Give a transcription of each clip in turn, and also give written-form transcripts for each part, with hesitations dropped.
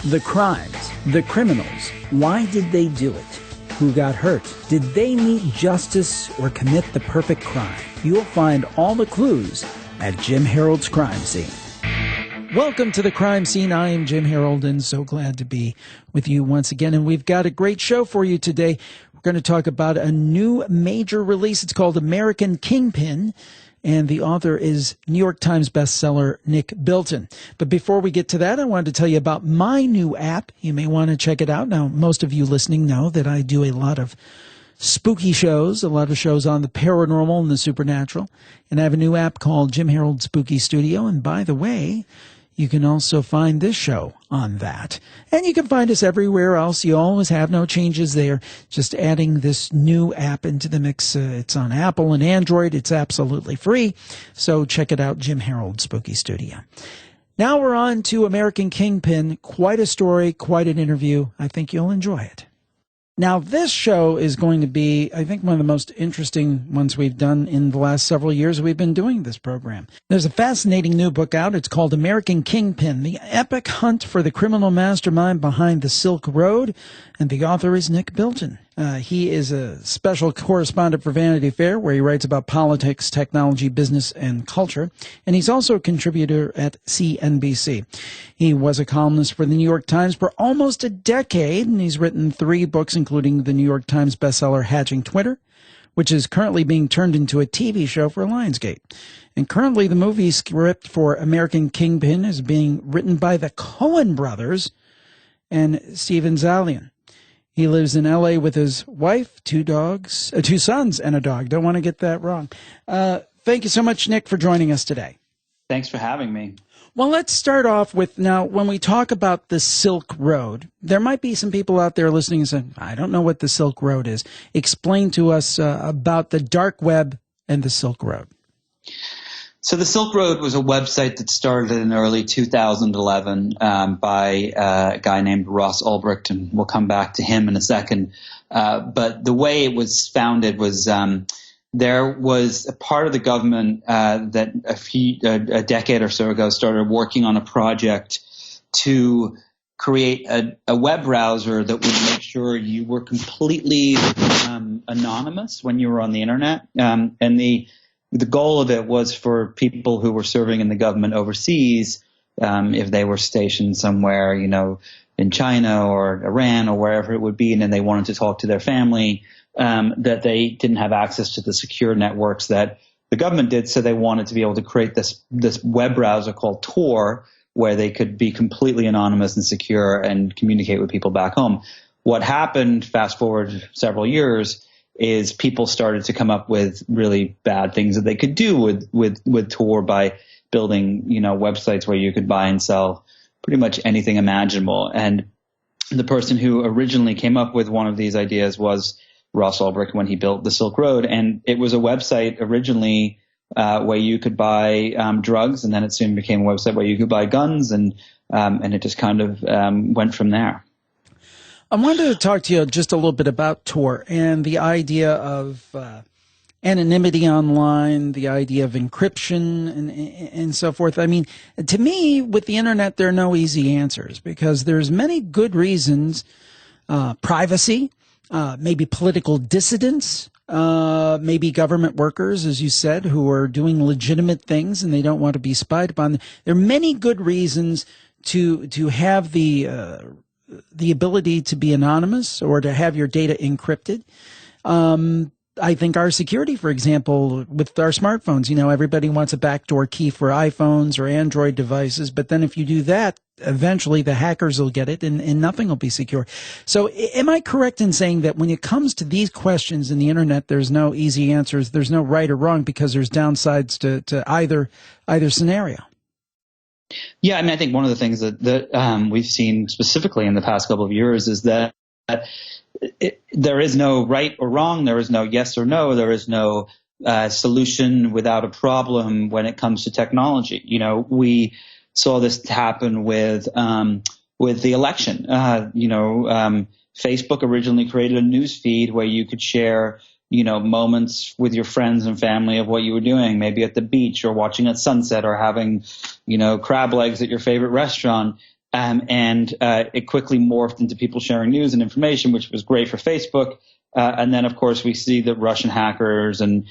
The crimes, the criminals, why did they do it? Who got hurt? Did they meet justice or commit the perfect crime? You'll find all the clues at Jim Harold's Crime Scene. Welcome to the Crime Scene. I am Jim Harold, and so glad to be with you once again. And we've got a great show for you today. We're going to talk about a new major release. It's called American Kingpin, and the author is New York Times bestseller Nick Bilton. But before we get to that, I wanted to tell you about my new app. You may want to check it out. Now, most of you listening know that I do a lot of spooky shows, a lot of shows on the paranormal and the supernatural. And I have a new app called Jim Harold Spooky Studio. And by the way, you can also find this show on that. And you can find us everywhere else. You always have, no changes there. Just adding this new app into the mix. It's on Apple and Android. It's absolutely free. So check it out, Jim Harold Spooky Studio. Now we're on to American Kingpin. Quite a story, quite an interview. I think you'll enjoy it. Now, this show is going to be, I think, one of the most interesting ones we've done in the last several years we've been doing this program. There's a fascinating new book out. It's called American Kingpin, The Epic Hunt for the Criminal Mastermind Behind the Silk Road, and the author is Nick Bilton. He is a special correspondent for Vanity Fair, where he writes about politics, technology, business, and culture. And he's also a contributor at CNBC. He was a columnist for the New York Times for almost a decade, and he's written 3 books, including the New York Times bestseller Hatching Twitter, which is currently being turned into a TV show for Lionsgate. And currently the movie script for American Kingpin is being written by the Coen brothers and Steven Zaillian. He lives in L.A. with his wife, 2 dogs, 2 sons, and a dog. Don't want to get that wrong. Thank you so much, Nick, for joining us today. Thanks for having me. Well, let's start off with, now, when we talk about the Silk Road, there might be some people out there listening and saying, I don't know what the Silk Road is. Explain to us about the dark web and the Silk Road. So the Silk Road was a website that started in early 2011 by a guy named Ross Ulbricht, and we'll come back to him in a second. But the way it was founded was there was a part of the government that a decade or so ago started working on a project to create a web browser that would make sure you were completely anonymous when you were on the internet. And the goal of it was for people who were serving in the government overseas, if they were stationed somewhere, in China or Iran or wherever it would be, and then they wanted to talk to their family, that they didn't have access to the secure networks that the government did. So they wanted to be able to create this web browser called Tor, where they could be completely anonymous and secure and communicate with people back home. What happened, fast forward several years, is people started to come up with really bad things that they could do with Tor by building, websites where you could buy and sell pretty much anything imaginable. And the person who originally came up with one of these ideas was Ross Ulbricht when he built the Silk Road. And it was a website originally where you could buy drugs, and then it soon became a website where you could buy guns, and it just kind of went from there. I wanted to talk to you just a little bit about Tor and the idea of anonymity online, the idea of encryption and so forth. I mean, to me, with the internet, there are no easy answers because there's many good reasons, privacy, maybe political dissidents, maybe government workers, as you said, who are doing legitimate things and they don't want to be spied upon. There are many good reasons to have the ability to be anonymous or to have your data encrypted. I think our security, for example, with our smartphones, everybody wants a backdoor key for iPhones or Android devices. But then if you do that, eventually the hackers will get it and nothing will be secure. So am I correct in saying that when it comes to these questions in the internet, there's no easy answers, there's no right or wrong because there's downsides to either scenario? Yeah, I think one of the things that we've seen specifically in the past couple of years is that there is no right or wrong. There is no yes or no. There is no solution without a problem when it comes to technology. We saw this happen with the election. Facebook originally created a news feed where you could share moments with your friends and family of what you were doing, maybe at the beach or watching at sunset or having, crab legs at your favorite restaurant. and it quickly morphed into people sharing news and information, which was great for Facebook. And then, of course, we see that Russian hackers and,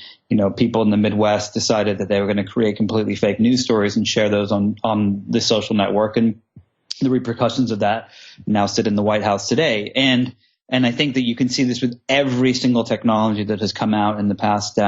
people in the Midwest decided that they were going to create completely fake news stories and share those on the social network. And the repercussions of that now sit in the White House today. And I think that you can see this with every single technology that has come out in the past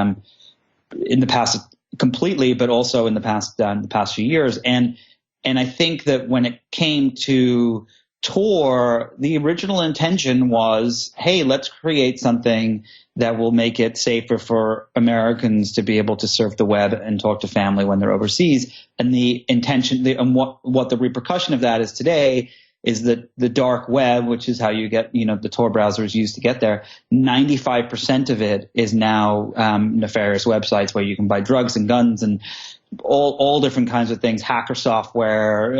completely, but also in the past few years. And I think that when it came to Tor, the original intention was, hey, let's create something that will make it safer for Americans to be able to surf the web and talk to family when they're overseas. And the intention, and what the repercussion of that is today is that the dark web, which is how you get, the Tor browser is used to get there, 95% of it is now nefarious websites where you can buy drugs and guns and all different kinds of things, hacker software,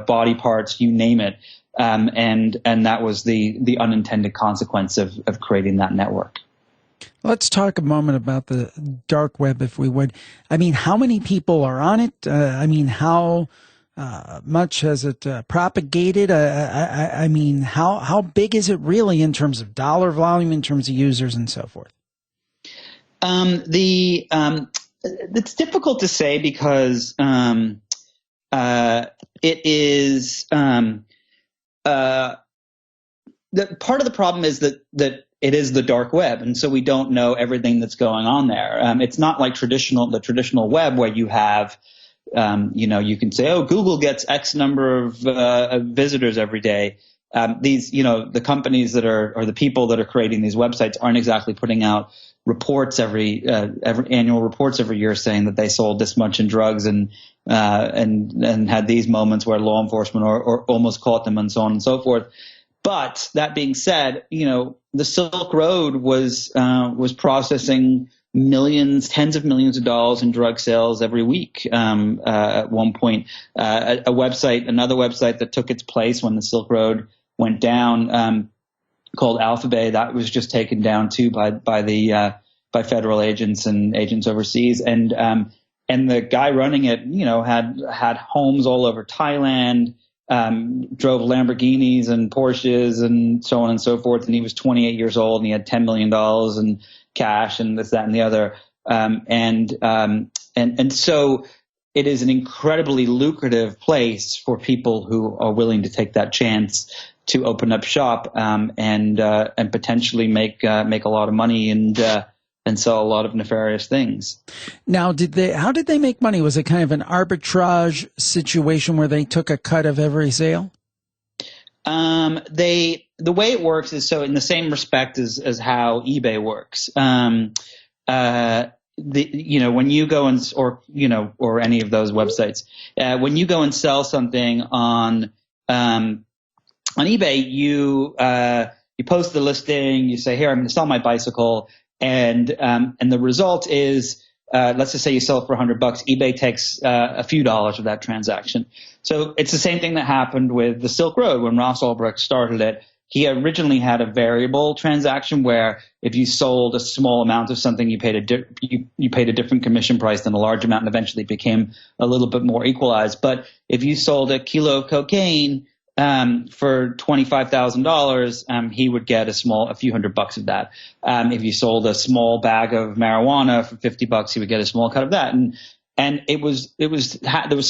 body parts, you name it. And that was the unintended consequence of creating that network. Let's talk a moment about the dark web, if we would. I mean, how many people are on it? How much has it propagated? How big is it really in terms of dollar volume, in terms of users and so forth? It's difficult to say because it is the part of the problem is that it is the dark web, and so we don't know everything that's going on there. It's not like the traditional web where you have you can say, oh, Google gets X number of visitors every day. The companies or the people that are creating these websites aren't exactly putting out reports every annual reports every year saying that they sold this much in drugs and had these moments where law enforcement or almost caught them and so on and so forth. But that being said, the Silk Road was processing millions, tens of millions of dollars in drug sales every week. At one point, another website that took its place when the Silk Road went down, called Alphabet, that was just taken down too by federal agents and agents overseas. And the guy running it, had homes all over Thailand, drove Lamborghinis and Porsches and so on and so forth. And he was 28 years old and he had $10 million in cash and this, that, and the other. And so it is an incredibly lucrative place for people who are willing to take that chance to open up shop, and potentially make a lot of money and sell a lot of nefarious things. Now, how did they make money? Was it kind of an arbitrage situation where they took a cut of every sale? The way it works is so in the same respect as how eBay works. When you go or any of those websites, when you go and sell something on eBay, you post the listing, you say, here, I'm going to sell my bicycle. And the result is, let's just say you sell it for $100. eBay takes a few dollars of that transaction. So it's the same thing that happened with the Silk Road when Ross Ulbricht started it. He originally had a variable transaction where if you sold a small amount of something, you paid a different commission price than a large amount, and eventually it became a little bit more equalized. But if you sold a kilo of cocaine for $25,000, he would get a few $100 of that. If you sold a small bag of marijuana for $50, he would get a small cut of that. And there was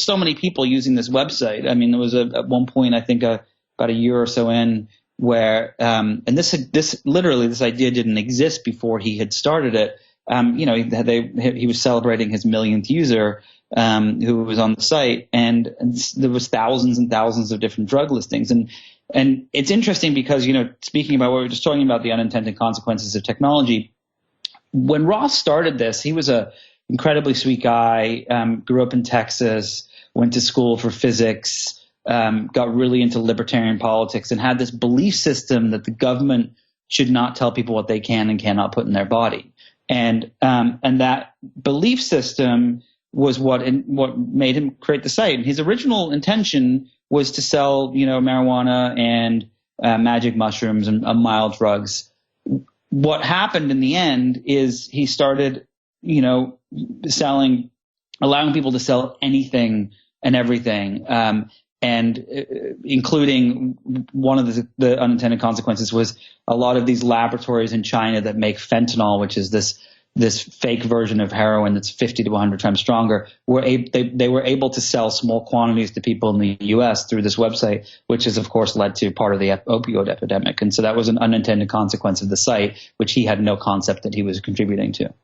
so many people using this website. I mean, there was at one point, I think about a year or so in, where and this idea didn't exist before he had started it. He was celebrating his millionth user, who was on the site, and there was thousands and thousands of different drug listings. And it's interesting because, speaking about what we were just talking about, the unintended consequences of technology, when Ross started this, he was a incredibly sweet guy, grew up in Texas, went to school for physics, got really into libertarian politics, and had this belief system that the government should not tell people what they can and cannot put in their body. And that belief system was what made him create the site. And his original intention was to sell, marijuana and magic mushrooms and mild drugs. What happened in the end is he started, allowing people to sell anything and everything. and including one of the unintended consequences was a lot of these laboratories in China that make fentanyl, which is this fake version of heroin that's 50 to 100 times stronger, they were able to sell small quantities to people in the U.S. through this website, which has, of course, led to part of the opioid epidemic. And so that was an unintended consequence of the site, which he had no concept that he was contributing to.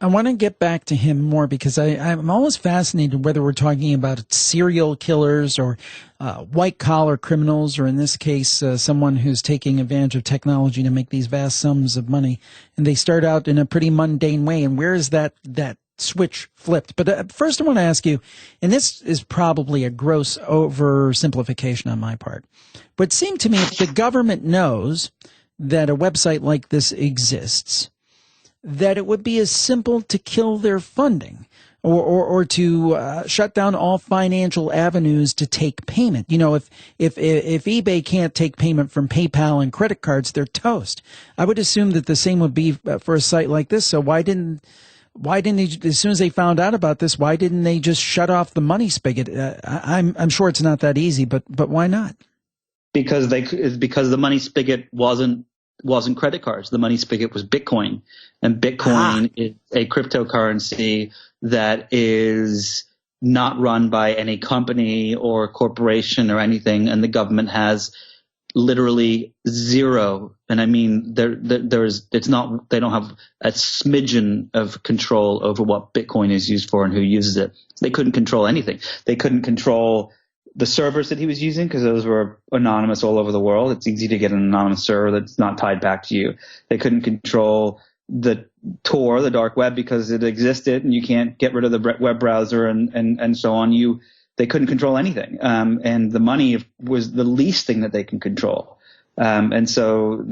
I want to get back to him more because I'm always fascinated whether we're talking about serial killers or white-collar criminals, or in this case, someone who's taking advantage of technology to make these vast sums of money. And they start out in a pretty mundane way. And where is that switch flipped? But first I want to ask you, and this is probably a gross oversimplification on my part, but it seemed to me if the government knows that a website like this exists, that it would be as simple to kill their funding or to shut down all financial avenues to take payment. You know, if eBay can't take payment from PayPal and credit cards, they're toast. I would assume that the same would be for a site like this. So why didn't they, as soon as they found out about this, why didn't they just shut off the money spigot? I'm sure it's not that easy, but why not? Because the money spigot wasn't credit cards. The money spigot was Bitcoin. And Bitcoin is a cryptocurrency that is not run by any company or corporation or anything. And the government has literally zero. And I mean, they don't have a smidgen of control over what Bitcoin is used for and who uses it. They couldn't control anything. They couldn't control the servers that he was using because those were anonymous all over the world. It's easy to get an anonymous server that's not tied back to you. They couldn't control the Tor, the dark web, because it existed and you can't get rid of the web browser and so on. They couldn't control anything. And the money was the least thing that they can control. And so,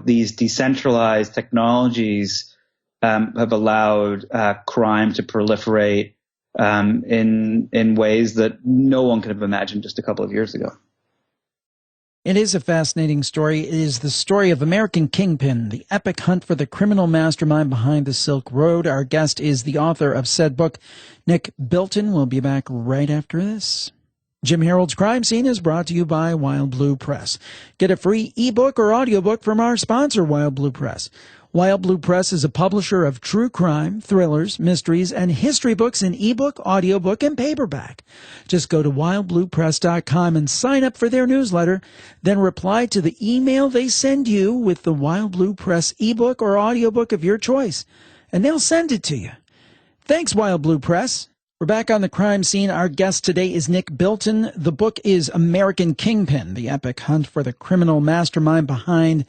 these decentralized technologies have allowed crime to proliferate in ways that no one could have imagined just a couple of years ago. It is a fascinating story. It is the story of American Kingpin, the epic hunt for the criminal mastermind behind the Silk Road. Our guest is the author of said book, Nick Bilton. We'll be back right after this. Jim Harold's Crime Scene is brought to you by Wild Blue Press. Get a free ebook or audiobook from our sponsor, Wild Blue Press. Wild Blue Press is a publisher of true crime, thrillers, mysteries, and history books in ebook, audiobook, and paperback. Just go to wildbluepress.com and sign up for their newsletter, then reply to the email they send you with the Wild Blue Press ebook or audiobook of your choice, and they'll send it to you. Thanks, Wild Blue Press. We're back on the crime scene. Our guest today is Nick Bilton. The book is American Kingpin, the epic hunt for the criminal mastermind behind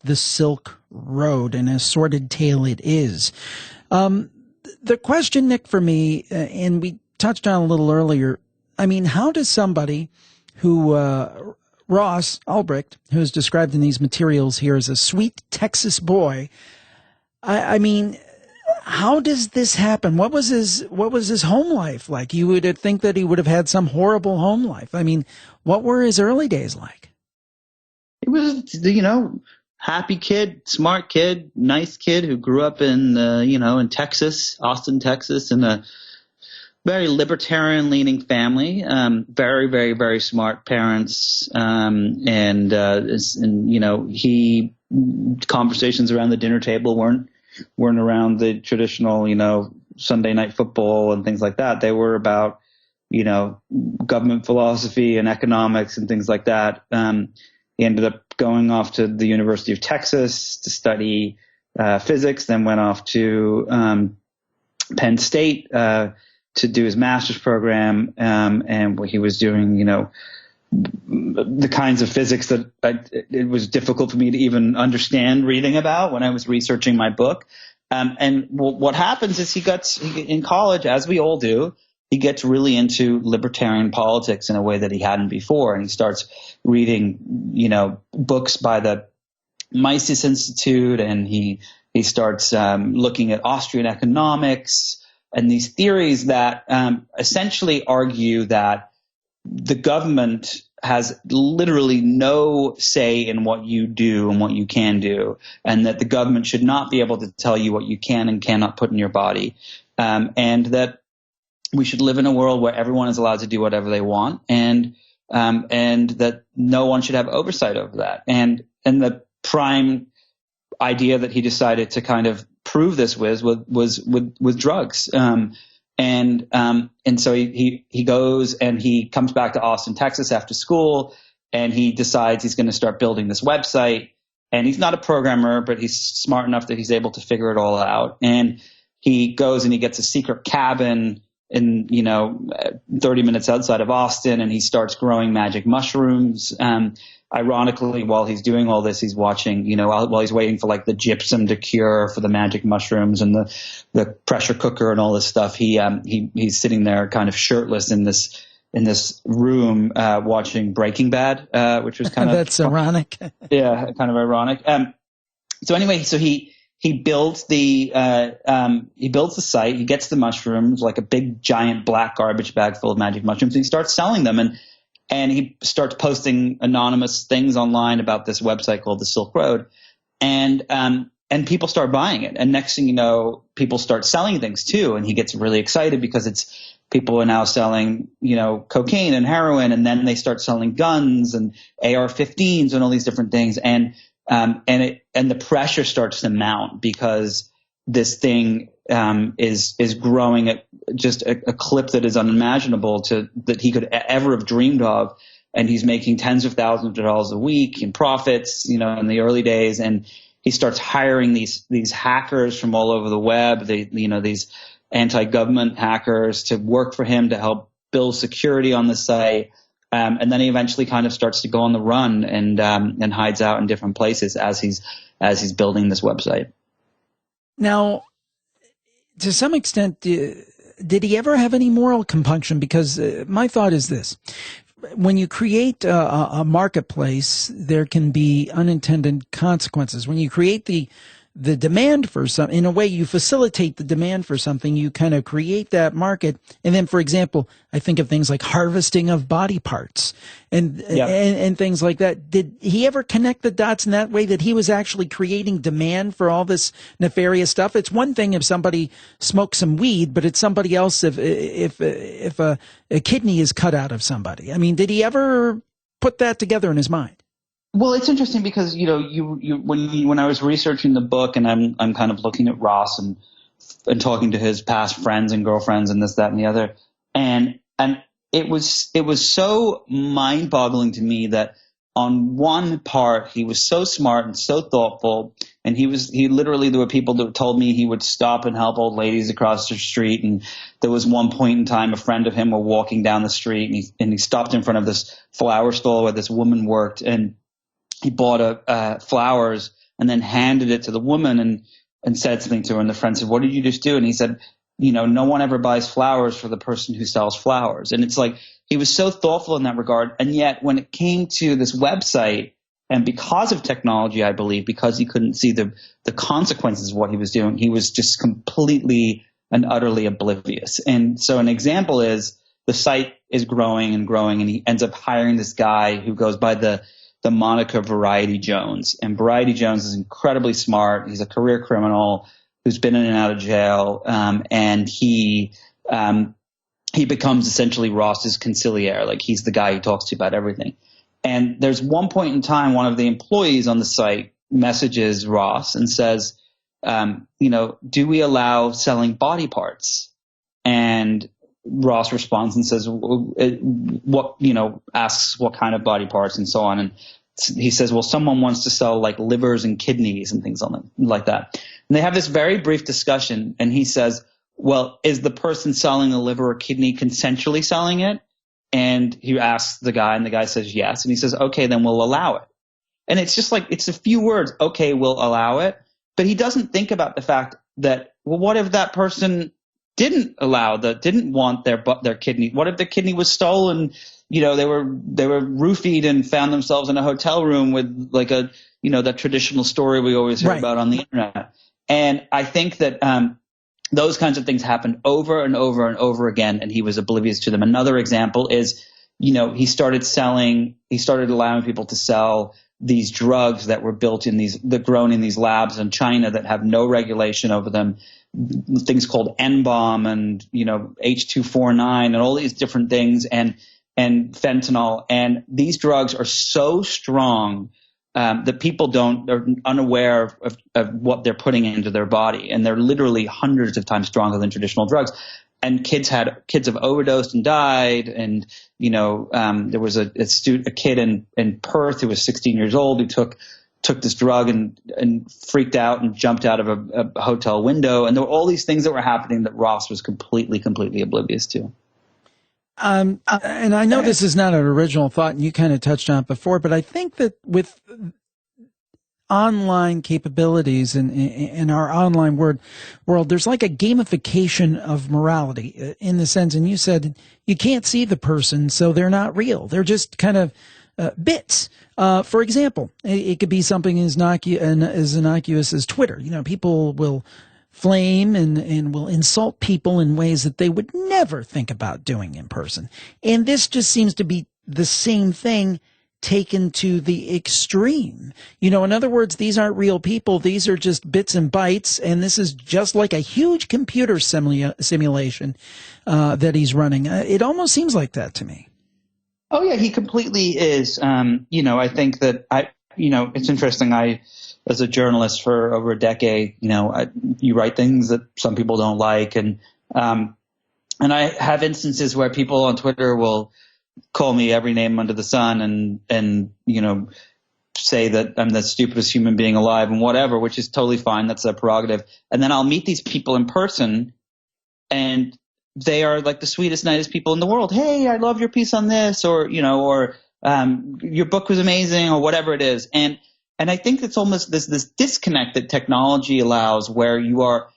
the Silk Road, and a sordid tale it is. The question, Nick, for me, and we touched on a little earlier, I mean, how does somebody who, Ross Ulbricht, who is described in these materials here as a sweet Texas boy, I mean, how does this happen? What was his home life like? You would think that he would have had some horrible home life. I mean, what were his early days like? It was, happy kid, smart kid, nice kid who grew up in Texas, Austin, Texas, in a very libertarian-leaning family. Very, very, very smart parents, he conversations around the dinner table weren't around the traditional, Sunday night football and things like that. They were about, government philosophy and economics and things like that. He ended up going off to the University of Texas to study physics, then went off to Penn State to do his master's program, and he was doing, the kinds of physics that it was difficult for me to even understand reading about when I was researching my book. And what happens is in college, as we all do, he gets really into libertarian politics in a way that he hadn't before. And he starts reading, books by the Mises Institute, and he starts looking at Austrian economics and these theories that essentially argue that the government has literally no say in what you do and what you can do, and that the government should not be able to tell you what you can and cannot put in your body, and that we should live in a world where everyone is allowed to do whatever they want, and that no one should have oversight over that. And the prime idea that he decided to kind of prove this was with drugs. And so he goes and he comes back to Austin, Texas after school, and he decides he's going to start building this website. And he's not a programmer, but he's smart enough that he's able to figure it all out. And he goes and he gets a secret cabin in, 30 minutes outside of Austin, and he starts growing magic mushrooms. Ironically, while he's doing all this, he's watching, while he's waiting for like the gypsum to cure for the magic mushrooms and the pressure cooker and all this stuff. He's sitting there kind of shirtless in this room, watching Breaking Bad, which was kind of that's ironic. Yeah, kind of ironic. So anyway, so he builds the site. He gets the mushrooms, like a big giant black garbage bag full of magic mushrooms, and he starts selling them. And he starts posting anonymous things online about this website called the Silk Road, and people start buying it. And next thing you know, people start selling things too. And he gets really excited because people are now selling, cocaine and heroin, and then they start selling guns and AR-15s and all these different things. And the pressure starts to mount because this thing is growing at just a clip that is unimaginable that he could ever have dreamed of. And he's making tens of thousands of dollars a week in profits, in the early days. And he starts hiring these hackers from all over the web, these anti-government hackers to work for him to help build security on the site. And then he eventually kind of starts to go on the run and hides out in different places as he's building this website. Now, to some extent, did he ever have any moral compunction? Because my thought is this. When you create a marketplace, there can be unintended consequences. When you create the demand for something, in a way you facilitate the demand for something, you kind of create that market. And then, for example, I think of things like harvesting of body parts and things like that. Did he ever connect the dots in that way, that he was actually creating demand for all this nefarious stuff? It's one thing if somebody smokes some weed, but it's somebody else if a kidney is cut out of somebody. I mean, did he ever put that together in his mind? Well, it's interesting because, when I was researching the book, and I'm kind of looking at Ross and talking to his past friends and girlfriends and this, that, and the other. And it was so mind boggling to me that on one part, he was so smart and so thoughtful. And he literally, there were people that told me he would stop and help old ladies across the street. And there was one point in time, a friend of him were walking down the street, and he stopped in front of this flower store where this woman worked, and he bought flowers and then handed it to the woman and said something to her. And the friend said, "What did you just do?" And he said, no one ever buys flowers for the person who sells flowers. And it's like, he was so thoughtful in that regard. And yet when it came to this website, and because of technology, I believe, because he couldn't see the consequences of what he was doing, he was just completely and utterly oblivious. And so an example is the site is growing and growing, and he ends up hiring this guy who goes by the moniker Variety Jones. And Variety Jones is incredibly smart. He's a career criminal who's been in and out of jail. And he becomes essentially Ross's consigliere. Like, he's the guy he talks to about everything. And there's one point in time, one of the employees on the site messages Ross and says, do we allow selling body parts? And Ross responds and says, asks what kind of body parts and so on. And he says, well, someone wants to sell like livers and kidneys and things like that. And they have this very brief discussion. And he says, well, is the person selling the liver or kidney consensually selling it? And he asks the guy, and the guy says yes. And he says, okay, then we'll allow it. And it's just like, it's a few words. Okay, we'll allow it. But he doesn't think about the fact that, well, what if that person didn't want their kidney? What if the kidney was stolen? They were roofied and found themselves in a hotel room with like that traditional story we always hear about on the internet. And I think that those kinds of things happened over and over and over again, and he was oblivious to them. Another example is, he started allowing people to sell these drugs that were grown in these labs in China that have no regulation over them, things called N-bomb and, H249 and all these different things and fentanyl. And these drugs are so strong that people are unaware of what they're putting into their body. And they're literally hundreds of times stronger than traditional drugs. And kids have overdosed and died. And, there was a kid in Perth who was 16 years old who took this drug and freaked out and jumped out of a hotel window. And there were all these things that were happening that Ross was completely oblivious to. And I know this is not an original thought, and you kind of touched on it before, but I think that with online capabilities in our online world, there's like a gamification of morality in the sense, and you said you can't see the person, so they're not real. They're just kind of bits. For example, it could be something as innocuous as Twitter. People will flame and will insult people in ways that they would never think about doing in person. And this just seems to be the same thing taken to the extreme. In other words, these aren't real people. These are just bits and bytes. And this is just like a huge computer simulation that he's running. It almost seems like that to me. Oh, yeah, he completely is. I think that it's interesting. As a journalist for over a decade, you write things that some people don't like. And I have instances where people on Twitter will call me every name under the sun and say that I'm the stupidest human being alive and whatever, which is totally fine. That's their prerogative. And then I'll meet these people in person and they are like the sweetest, nicest people in the world. Hey, I love your piece on this, or your book was amazing, or whatever it is. And I think it's almost this disconnect that technology allows, where you are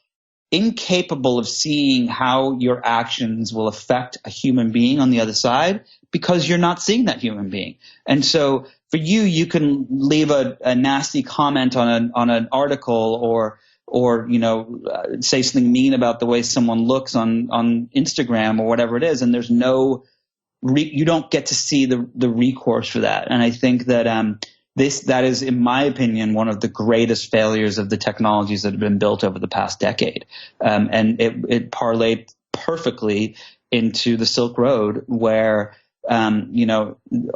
incapable of seeing how your actions will affect a human being on the other side because you're not seeing that human being. And so for you can leave a nasty comment on an article or say something mean about the way someone looks on Instagram or whatever it is, and there's you don't get to see the recourse for that. And I think that that is, in my opinion, one of the greatest failures of the technologies that have been built over the past decade. And it parlayed perfectly into the Silk Road, where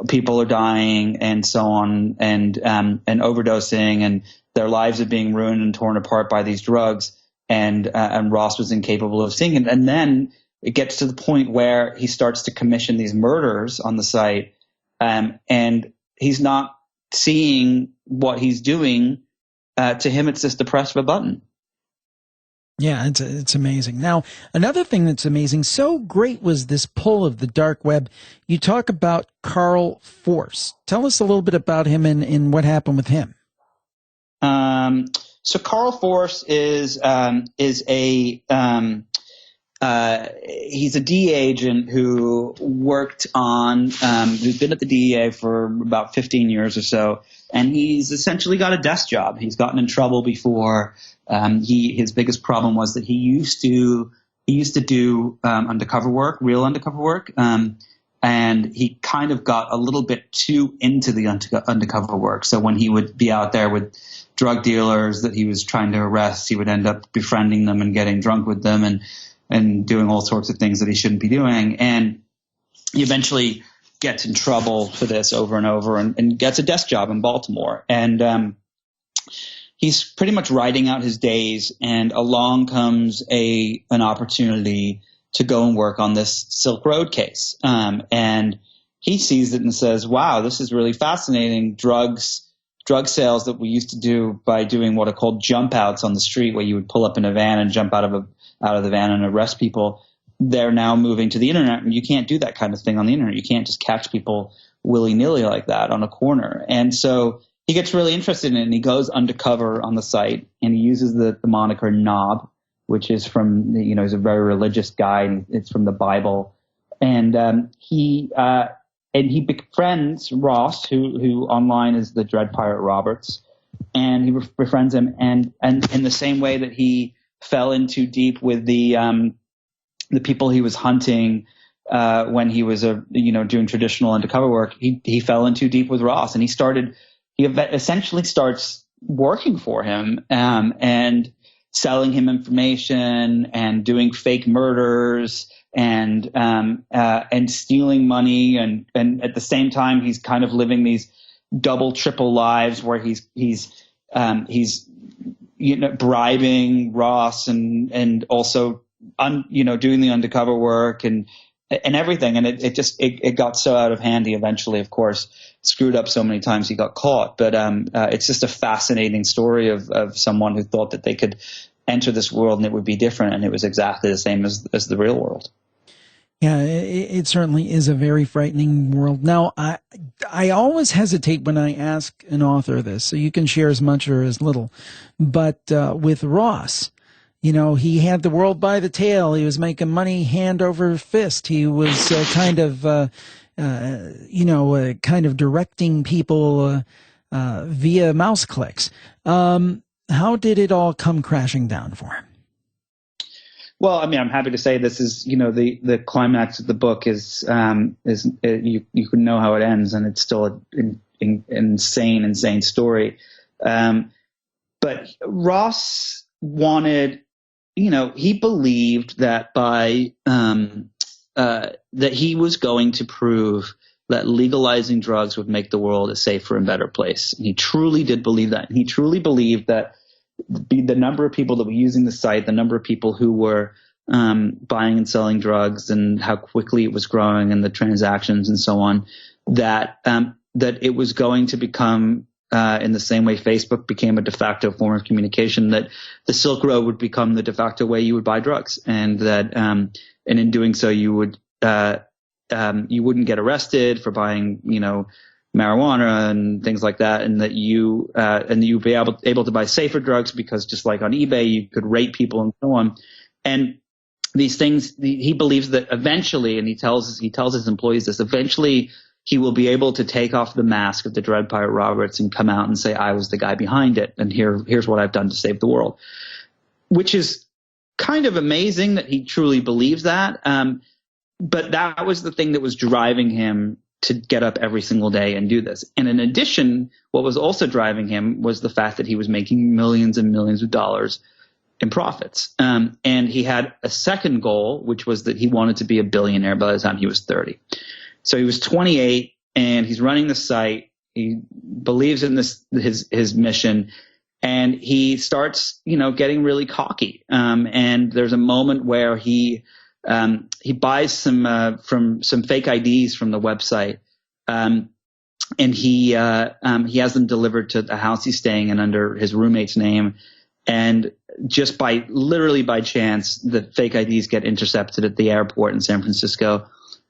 people are dying and so on, and overdosing, and their lives are being ruined and torn apart by these drugs. And Ross was incapable of seeing it. And then it gets to the point where he starts to commission these murders on the site, and he's not seeing what he's doing. To him, it's just the press of a button. Yeah, it's amazing. Now, another thing that's amazing, so great was this pull of the dark web. You talk about Carl Force. Tell us a little bit about him and what happened with him. So Carl Force is a he's a DEA agent who worked on who's been at the DEA for about 15 years or so, and he's essentially got a desk job. He's gotten in trouble before. His biggest problem was that he used to do undercover work, real undercover work, and he kind of got a little bit too into the undercover work. So when he would be out there with drug dealers that he was trying to arrest, he would end up befriending them and getting drunk with them and doing all sorts of things that he shouldn't be doing. And he eventually gets in trouble for this over and over and gets a desk job in Baltimore. And he's pretty much riding out his days, and along comes an opportunity to go and work on this Silk Road case. And he sees it and says, wow, this is really fascinating. Drug sales that we used to do by doing what are called jump outs on the street, where you would pull up in a van and jump out of the van and arrest people. They're now moving to the internet, and you can't do that kind of thing on the internet. You can't just catch people willy-nilly like that on a corner. And so he gets really interested in it, and he goes undercover on the site, and he uses the moniker Knob, which is from, he's a very religious guy, and it's from the Bible. And he befriends Ross, who online is the Dread Pirate Roberts, and he befriends him. And in the same way that he fell in too deep with the people he was hunting when he was doing traditional undercover work, he fell in too deep with Ross, and he essentially starts working for him, and selling him information and doing fake murders and stealing money. And at the same time, he's kind of living these double, triple lives where he's bribing Ross and also doing the undercover work and everything. And it got so out of hand. He eventually, of course, screwed up so many times he got caught. But it's just a fascinating story of someone who thought that they could enter this world and it would be different. And it was exactly the same as the real world. Yeah, it certainly is a very frightening world. Now, I always hesitate when I ask an author this, so you can share as much or as little. But with Ross, he had the world by the tail. He was making money hand over fist. He was kind of directing people via mouse clicks. How did it all come crashing down for him? Well, I mean, I'm happy to say this is, the climax of the book is you can know how it ends, and it's still an insane story. But Ross wanted, he believed that that he was going to prove that legalizing drugs would make the world a safer and better place. And he truly did believe that. And he truly believed that the number of people that were using the site, the number of people who were buying and selling drugs, and how quickly it was growing, and the transactions and so on, that it was going to become, in the same way Facebook became a de facto form of communication, that the Silk Road would become the de facto way you would buy drugs, and that and in doing so you wouldn't get arrested for buying marijuana and things like that, and that you'd be able to buy safer drugs, because just like on eBay, you could rate people and so on. And these things, he believes that eventually, and he tells his employees this, eventually he will be able to take off the mask of the Dread Pirate Roberts and come out and say, I was the guy behind it, and here's what I've done to save the world. Which is kind of amazing that he truly believes that. But that was the thing that was driving him to get up every single day and do this. And in addition, what was also driving him was the fact that he was making millions and millions of dollars in profits. And he had a second goal, which was that he wanted to be a billionaire by the time he was 30. So he was 28 and he's running the site. He believes in his mission, and he starts, getting really cocky. And there's a moment where he buys some fake IDs from the website, and he has them delivered to the house he's staying in under his roommate's name. And just literally by chance, the fake IDs get intercepted at the airport in San Francisco,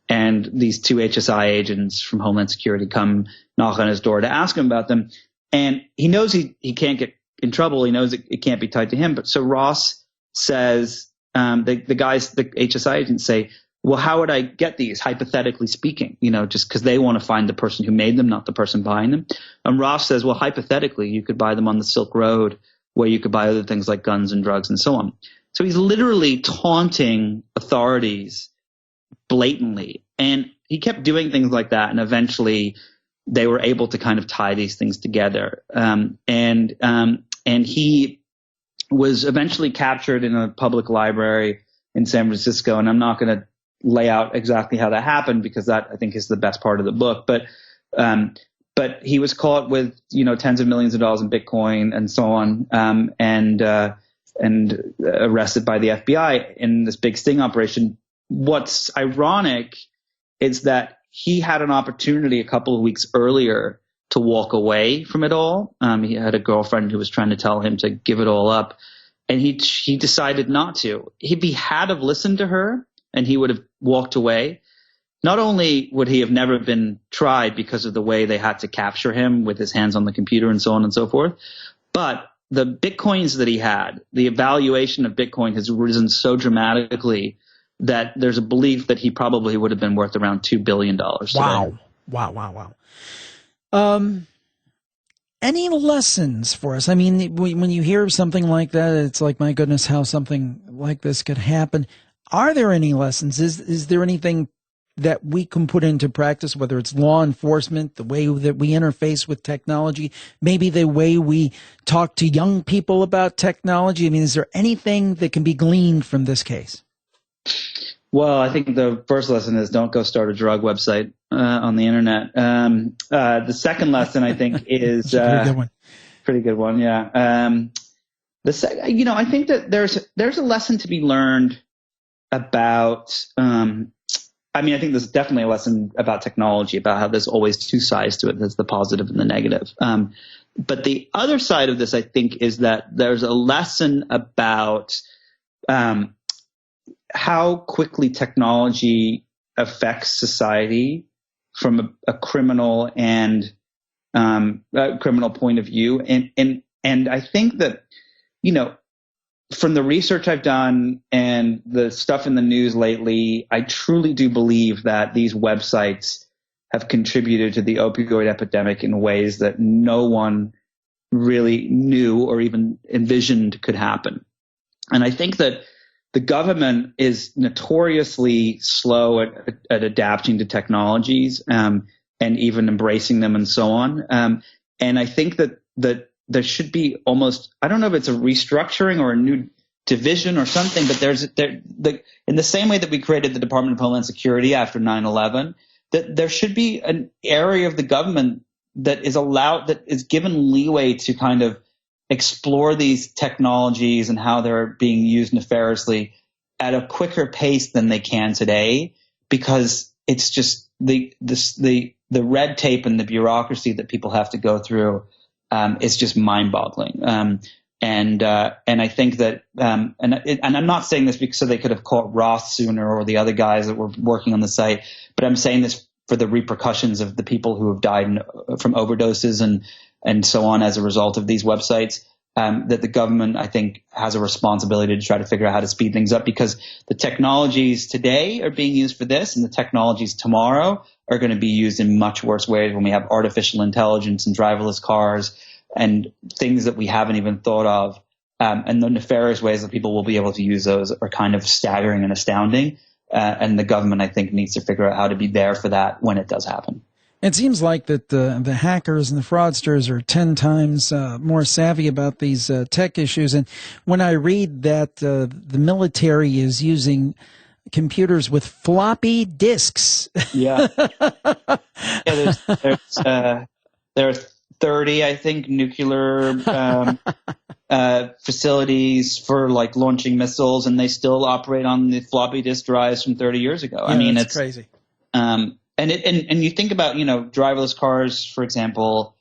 and these two HSI agents from Homeland Security come knock on his door to ask him about them. And he knows he can't get in trouble. He knows it can't be tied to him. But so Ross says, the HSI agents say, well, how would I get these, hypothetically speaking, just because they want to find the person who made them, not the person buying them. And Ross says, well, hypothetically, you could buy them on the Silk Road, where you could buy other things like guns and drugs and so on. So he's literally taunting authorities blatantly. And he kept doing things like that. And eventually they were able to kind of tie these things together. And he was eventually captured in a public library in San Francisco. And I'm not going to lay out exactly how that happened, because that, I think, is the best part of the book. But he was caught with, tens of millions of dollars in Bitcoin and so on, and arrested by the FBI in this big sting operation. What's ironic is that he had an opportunity a couple of weeks earlier to walk away from it all. He had a girlfriend who was trying to tell him to give it all up, and he decided not to. If he had have listened to her and he would have walked away, not only would he have never been tried because of the way they had to capture him with his hands on the computer and so on and so forth, but the Bitcoins that he had, the evaluation of Bitcoin has risen so dramatically that there's a belief that he probably would have been worth around $2 billion today. Wow. Any lessons for us? I mean, when you hear something like that, it's like, my goodness, how something like this could happen. Are there any lessons? Is there anything that we can put into practice, whether it's law enforcement, the way that we interface with technology, maybe the way we talk to young people about technology? I mean, is there anything that can be gleaned from this case? Well, I think the first lesson is don't go start a drug website on the internet. The second lesson, I think, is That's a pretty good one. Pretty good one, yeah. I think that there's a lesson to be learned about. I think there's definitely a lesson about technology, about how there's always two sides to it. There's the positive and the negative. But the other side of this, I think, is that there's a lesson about how quickly technology affects society from a criminal and a criminal point of view. And I think that, from the research I've done and the stuff in the news lately, I truly do believe that these websites have contributed to the opioid epidemic in ways that no one really knew or even envisioned could happen. And I think that the government is notoriously slow at adapting to technologies and even embracing them and so on. And I think that there should be almost, I don't know if it's a restructuring or a new division or something, but in the same way that we created the Department of Homeland Security after 9/11, that there should be an area of the government that is given leeway to kind of explore these technologies and how they're being used nefariously at a quicker pace than they can today, because it's just the red tape and the bureaucracy that people have to go through is just mind-boggling. And I think that and I'm not saying this because so they could have caught Roth sooner or the other guys that were working on the site, but I'm saying this for the repercussions of the people who have died from overdoses and so on as a result of these websites. That the government, I think, has a responsibility to try to figure out how to speed things up, because the technologies today are being used for this, and the technologies tomorrow are going to be used in much worse ways when we have artificial intelligence and driverless cars and things that we haven't even thought of. And the nefarious ways that people will be able to use those are kind of staggering and astounding. And the government, I think, needs to figure out how to be there for that when it does happen. It seems like that the hackers and the fraudsters are 10 times more savvy about these tech issues. And when I read that the military is using computers with floppy disks. Yeah. There are 30, I think, nuclear facilities for like launching missiles, and they still operate on the floppy disk drives from 30 years ago. Yeah, I mean, it's crazy. And you think about, driverless cars, for example,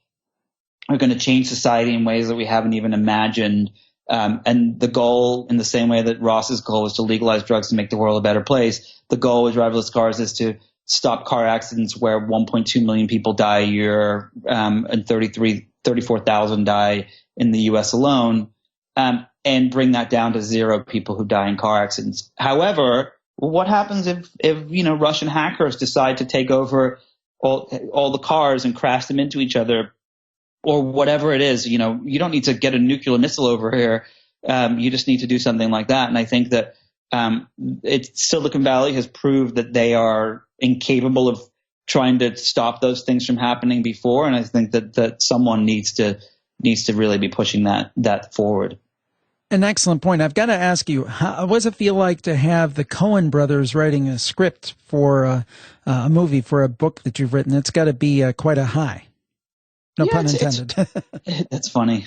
are going to change society in ways that we haven't even imagined. And the goal, in the same way that Ross's goal was to legalize drugs to make the world a better place, the goal with driverless cars is to stop car accidents where 1.2 million people die a year, and 34,000 die in the U.S. alone, and bring that down to 0 people who die in car accidents. However, what happens if Russian hackers decide to take over all the cars and crash them into each other, or whatever it is? You don't need to get a nuclear missile over here. You just need to do something like that. And I think that Silicon Valley has proved that they are incapable of trying to stop those things from happening before. And I think that someone needs to really be pushing that forward. An excellent point. I've got to ask you, what does it feel like to have the Coen brothers writing a script for a movie, for a book that you've written? It's got to be quite a high. No pun intended. That's funny.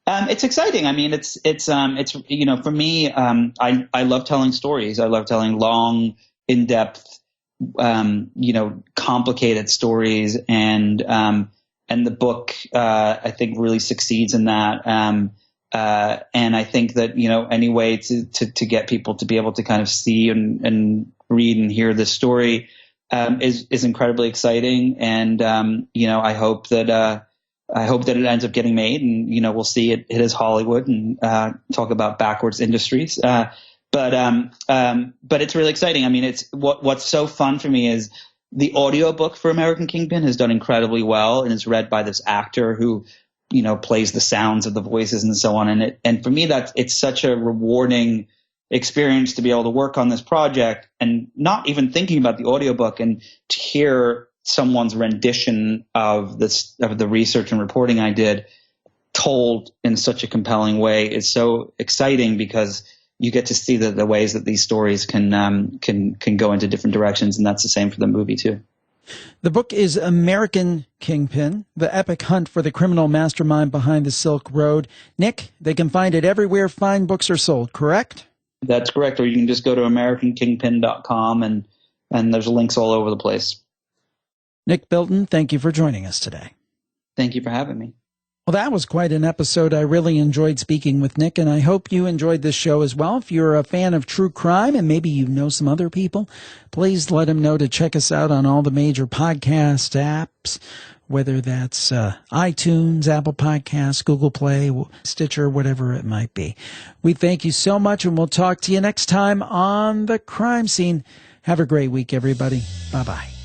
It's exciting. I mean, it's for me, I love telling stories. I love telling long, in-depth, complicated stories, and the book, I think, really succeeds in that. And I think that, any way to get people to be able to kind of see and read and hear this story, is incredibly exciting. And, I hope that it ends up getting made, and, we'll see it is Hollywood and, talk about backwards industries. But it's really exciting. I mean, it's what's so fun for me is the audiobook for American Kingpin has done incredibly well, and is read by this actor who, plays the sounds of the voices and so on. And for me, it's such a rewarding experience to be able to work on this project and not even thinking about the audiobook, and to hear someone's rendition of the research and reporting I did told in such a compelling way is so exciting, because you get to see the ways that these stories can go into different directions. And that's the same for the movie too. The book is American Kingpin, the epic hunt for the criminal mastermind behind the Silk Road. Nick, they can find it everywhere fine books are sold, correct? That's correct. Or you can just go to americankingpin.com and there's links all over the place. Nick Bilton, thank you for joining us today. Thank you for having me. Well, that was quite an episode. I really enjoyed speaking with Nick, and I hope you enjoyed this show as well. If you're a fan of true crime and maybe you know some other people, please let them know to check us out on all the major podcast apps, whether that's iTunes, Apple Podcasts, Google Play, Stitcher, whatever it might be. We thank you so much, and we'll talk to you next time on The Crime Scene. Have a great week, everybody. Bye-bye.